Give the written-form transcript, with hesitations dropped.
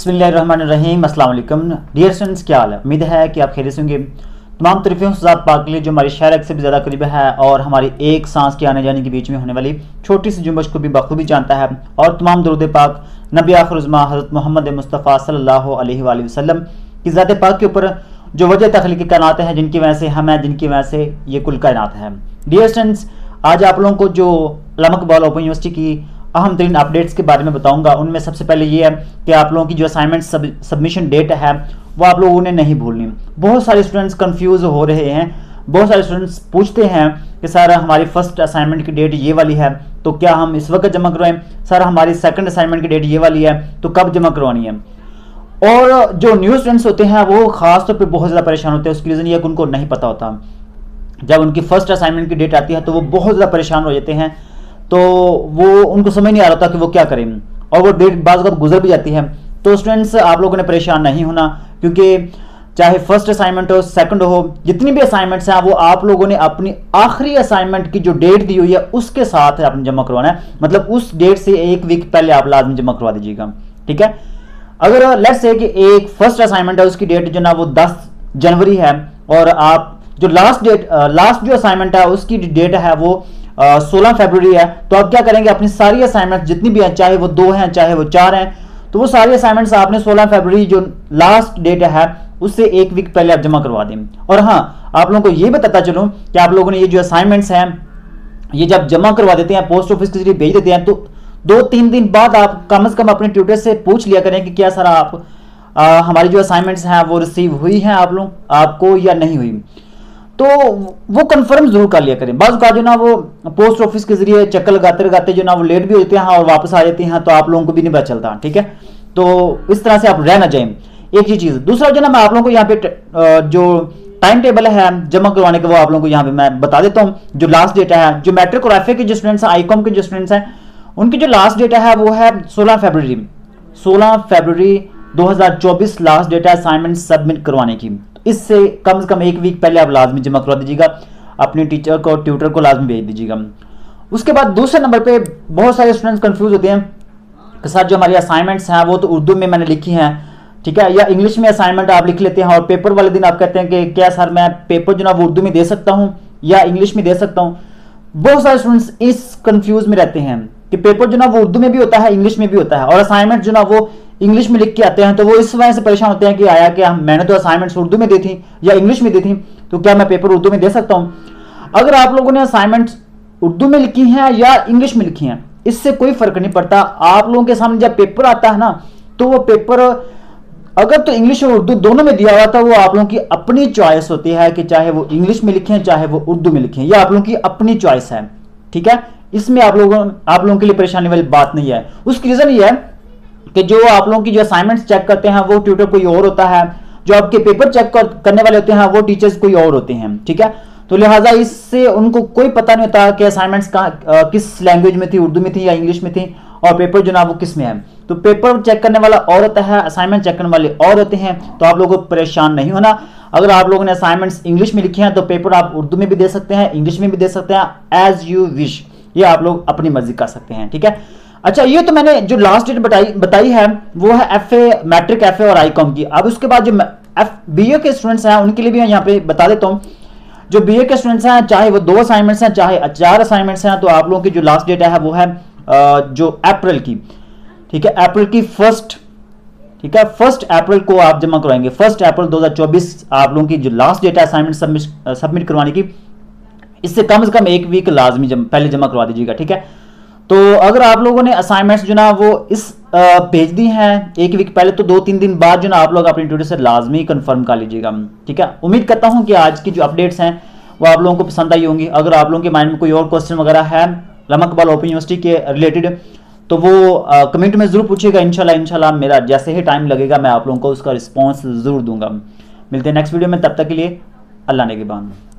बिस्मिल्लाहिर्रहमानिर्रहीम, अस्सलाम वालेकुम। डियर स्टूडेंट्स, क्या हाल है? उम्मीद है कि आप खैरियत से होंगे। तमाम तरीफ़ें ज़ात पाक के लिए जो हमारी शायद से भी ज़्यादा करीब है और हमारी एक सांस के आने जाने के बीच में होने वाली छोटी सी जुम्बश को भी बखूबी जानता है। और तमाम दुरूद पाक नबी आखिर उज़्मा हज़रत मोहम्मद मुस्तफ़ा सल्लल्लाहु अलैहि वसल्लम की ज़ात पाक के ऊपर जो वजह तख्लीक़ कायनात है, जिनकी वजह से हम हैं, जिनकी वजह से ये कुल कायनात है। डियर स्टूडेंट्स, आज आप लोगों को जो अल्लामा इक़बाल ओपन यूनिवर्सिटी की अहम तरीन अपडेट्स के बारे में बताऊंगा। उनमें सबसे पहले ये है कि आप लोगों की जो असाइनमेंट सबमिशन डेट है वो आप लोगों ने नहीं भूलनी। बहुत सारे स्टूडेंट्स कंफ्यूज हो रहे हैं। बहुत सारे स्टूडेंट्स पूछते हैं कि सर हमारी फर्स्ट असाइनमेंट की डेट ये वाली है, तो क्या हम इस वक्त जमा करवाएं? सर हमारी सेकंड असाइनमेंट की डेट ये वाली है, तो कब जमा करवानी है? और जो न्यू स्टूडेंट्स होते हैं वो खास तौर पर बहुत ज़्यादा परेशान होते हैं। उसकी रीज़न ये है कि उनको नहीं पता होता। जब उनकी फर्स्ट असाइनमेंट की डेट आती है तो वो बहुत ज़्यादा परेशान हो जाते हैं, तो वो उनको समझ नहीं आ रहा था कि वो क्या करें, और वो डेट बाज़ वक़्त गुजर भी जाती है। तो स्टूडेंट्स, आप लोगों ने परेशान नहीं होना, क्योंकि चाहे फर्स्ट असाइनमेंट हो, सेकंड हो, जितनी भी असाइनमेंट्स हैं वो आप लोगों ने अपनी आखिरी असाइनमेंट की जो डेट दी हुई है उसके साथ आपने जमा करवाना है। मतलब उस डेट से एक वीक पहले आप लाजमी जमा करवा दीजिएगा, ठीक है। अगर लेट्स से कि एक फर्स्ट असाइनमेंट है, उसकी डेट जो ना वो 10 जनवरी है, और आप जो लास्ट जो असाइनमेंट है उसकी डेट है वो 16 फरवरी है, तो आप क्या करेंगे? अपनी सारी असाइनमेंट जितनी भी हैं, चाहे वो 2 हैं चाहे वो 4 हैं, तो वो सारी असाइनमेंट्स आपने 16 फरवरी जो लास्ट डेट है उससे एक वीक पहले आप जमा करवा दें। और हाँ, आप लोगों को ये बताता चलूं कि आप लोगों ने ये जो असाइनमेंट्स हैं ये जब जमा करवा देते हैं, पोस्ट ऑफिस के जरिए भेज देते हैं, तो 2-3 दिन बाद आप कम से कम अपने ट्यूटर से पूछ लिया करें कि क्या सर आप हमारी जो असाइनमेंट्स हैं वो रिसीव हुई हैं आपको या नहीं हुई, तो वो कंफर्म जरूर कर लिया करें। बाज़ का जो ना वो पोस्ट ऑफिस के जरिए चक्कर लगाते लगाते जो ना वो लेट भी होते हैं और वापस आ जाते हैं, तो आप लोगों को भी नहीं पता चलता, ठीक है। तो इस तरह से आप रह ना जाएं। एक ही चीज़। दूसरा जो ना मैं आप लोगों को यहाँ पे जो टाइम टेबल है जमा करवाने के, वो आप लोगों को यहाँ पे मैं बता देता हूँ। जो लास्ट डेट है, जो मैट्रिक और एफए के जो स्टूडेंट्स हैं, आईकॉम के जो स्टूडेंट्स हैं, उनकी जो लास्ट डेट है वो है 16 फरवरी 2024 लास्ट डेट है असाइनमेंट सबमिट करवाने की। इससे कम से कम एक वीक पहले आप लाजमी जमा करवा दीजिएगा, अपने टीचर को, ट्यूटर को लाजमी भेज दीजिएगा। उसके बाद दूसरे नंबर पे बहुत सारे स्टूडेंट्स कंफ्यूज होते हैं कि सर जो हमारी असाइनमेंट्स हैं वो तो उर्दू में मैंने लिखी हैं, ठीक है, या इंग्लिश में असाइनमेंट आप लिख लेते हैं और पेपर वाले दिन आप कहते हैं कि क्या सर मैं पेपर जो ना वो उर्दू में दे सकता हूँ या इंग्लिश में दे सकता हूँ। बहुत सारे स्टूडेंट्स इस कंफ्यूज में रहते हैं कि पेपर जो ना वो उर्दू में भी होता है, इंग्लिश में भी होता है, और असाइनमेंट जो ना वो इंग्लिश में लिख के आते हैं। तो वो इस वजह से परेशान होते हैं कि आया कि मैंने तो असाइनमेंट्स उर्दू में दी थी या इंग्लिश में दी थी, तो क्या मैं पेपर उर्दू में दे सकता हूं? अगर आप लोगों ने असाइनमेंट्स उर्दू में लिखी हैं या इंग्लिश में लिखी हैं, इससे कोई फर्क नहीं पड़ता। आप लोगों के सामने जब पेपर आता है ना, तो वो पेपर अगर तो इंग्लिश और उर्दू दोनों में दिया हुआ था, वो आप लोगों की अपनी चॉइस होती है कि चाहे वो इंग्लिश में लिखें चाहे वो उर्दू में लिखें, यह आप लोगों की अपनी चॉइस है, ठीक है। इसमें आप लोगों के लिए परेशानी वाली बात नहीं है। उसकी रीजन ये है कि जो आप लोगों की जो असाइनमेंट्स चेक करते हैं वो ट्यूटर कोई और होता है, जो आपके पेपर चेक करने वाले होते हैं वो टीचर्स कोई और होते हैं, ठीक है। तो लिहाजा इससे उनको कोई पता नहीं होता कि असाइनमेंट्स किस लैंग्वेज में थी, उर्दू में थी या इंग्लिश में थी, और पेपर जो ना वो किस में है। तो पेपर चेक करने वाला और होता है, असाइनमेंट चेक करने वाले और होते हैं। तो आप लोगों को परेशान नहीं होना। अगर आप लोगों ने असाइनमेंट्स इंग्लिश में लिखे हैं तो पेपर आप उर्दू में भी दे सकते हैं, इंग्लिश में भी दे सकते हैं, एज यू विश। ये आप लोग अपनी मर्जी कर सकते हैं, ठीक है। अच्छा, ये तो मैंने जो लास्ट डेट बताई है वो है एफए, मैट्रिक, एफए और आईकॉम की। अब उसके बाद जो बीए के स्टूडेंट्स हैं उनके लिए भी यहाँ पे बता देता हूँ। जो बीए के स्टूडेंट्स हैं, चाहे वो 2 असाइनमेंट्स हैं चाहे 4 असाइनमेंट्स हैं, तो आप लोगों की जो लास्ट डेट है वो है जो अप्रैल की, ठीक है, अप्रैल की फर्स्ट, ठीक है, 1 अप्रैल को आप जमा करवाएंगे। 1 अप्रैल 2024 आप लोगों की जो लास्ट डेट है असाइनमेंट सबमिट करवाने की। इससे कम से कम एक वीक लाजमी पहले जमा करवा दीजिएगा, ठीक है। तो अगर आप लोगों ने असाइनमेंट्स जो ना वो इस भेज दी हैं एक वीक पहले, तो 2-3 दिन बाद जो ना आप लोग अपने ट्यूटर से लाजमी कंफर्म कर लीजिएगा, ठीक है। उम्मीद करता हूं कि आज की जो अपडेट्स हैं वो आप लोगों को पसंद आई होंगी। अगर आप लोगों के माइंड में कोई और क्वेश्चन वगैरह है अल्लामा इक़बाल ओपन यूनिवर्सिटी के रिलेटेड, तो वो कमेंट में जरूर पूछिएगा। इंशाल्लाह मेरा जैसे ही टाइम लगेगा मैं आप लोगों को उसका रिस्पॉन्स जरूर दूंगा। मिलते हैं नेक्स्ट वीडियो में, तब तक के लिए अल्लाह ने के बाद।